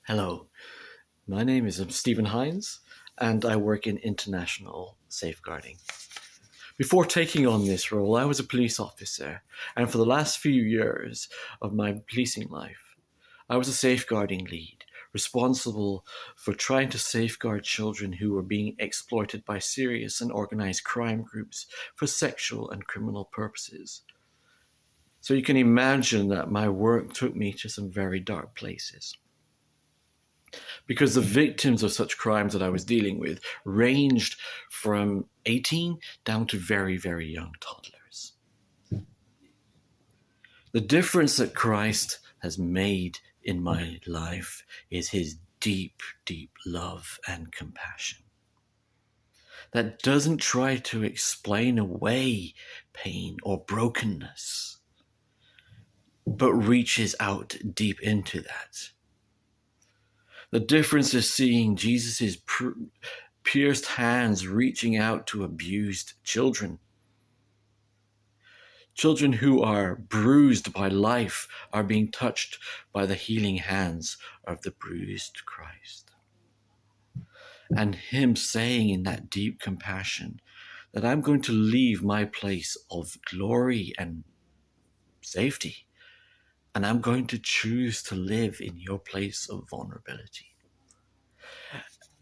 Hello, my name is Stephen Hinds, and I work in international safeguarding. Before taking on this role, I was a police officer, and for the last few years of my policing life, I was a safeguarding lead, responsible for trying to safeguard children who were being exploited by serious and organized crime groups for sexual and criminal purposes. So you can imagine that my work took me to some very dark places, because the victims of such crimes that I was dealing with ranged from 18 down to very, very young toddlers. The difference that Christ has made in my life is his deep, deep love and compassion that doesn't try to explain away pain or brokenness, but reaches out deep into that. The difference is seeing Jesus' pierced hands reaching out to abused children. Children who are bruised by life are being touched by the healing hands of the bruised Christ. And him saying in that deep compassion that I'm going to leave my place of glory and safety, and I'm going to choose to live in your place of vulnerability.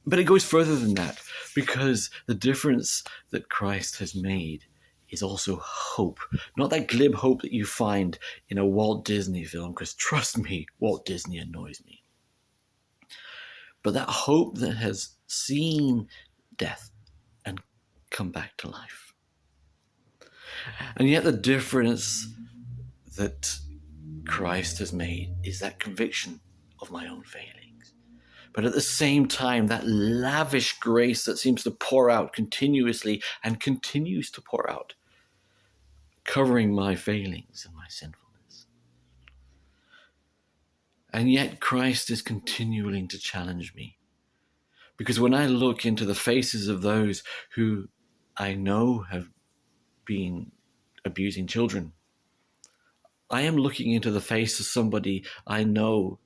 But it goes further than that, because the difference that Christ has made is also hope. Not that glib hope that you find in a Walt Disney film, because trust me, Walt Disney annoys me. But that hope that has seen death and come back to life. And yet the difference that Christ has made is that conviction of my own failings. But at the same time, that lavish grace that seems to pour out continuously and continues to pour out, covering my failings and my sinfulness. And yet Christ is continuing to challenge me. Because when I look into the faces of those who I know have been abusing children, I am looking into the face of somebody I know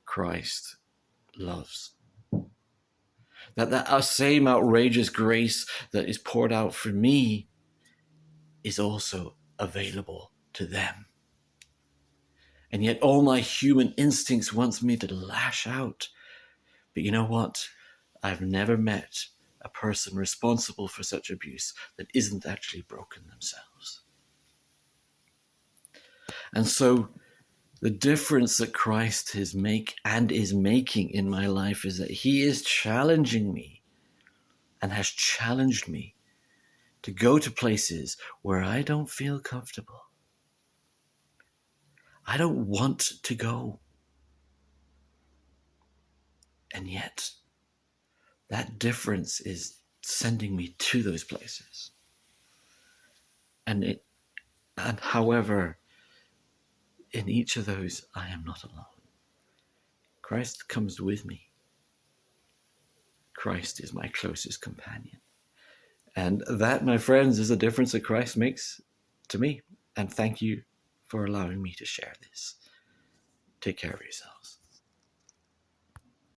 Christ loves. That same outrageous grace that is poured out for me is also available to them. And yet all my human instincts wants me to lash out. But you know what? I've never met a person responsible for such abuse that isn't actually broken themselves. And so the difference that Christ is making in my life is that he is challenging me and has challenged me to go to places where I don't feel comfortable. I don't want to go. And yet, that difference is sending me to those places. And however, in each of those, I am not alone. Christ comes with me. Christ is my closest companion. And that, my friends, is a difference that Christ makes to me. And thank you for allowing me to share this. Take care of yourselves.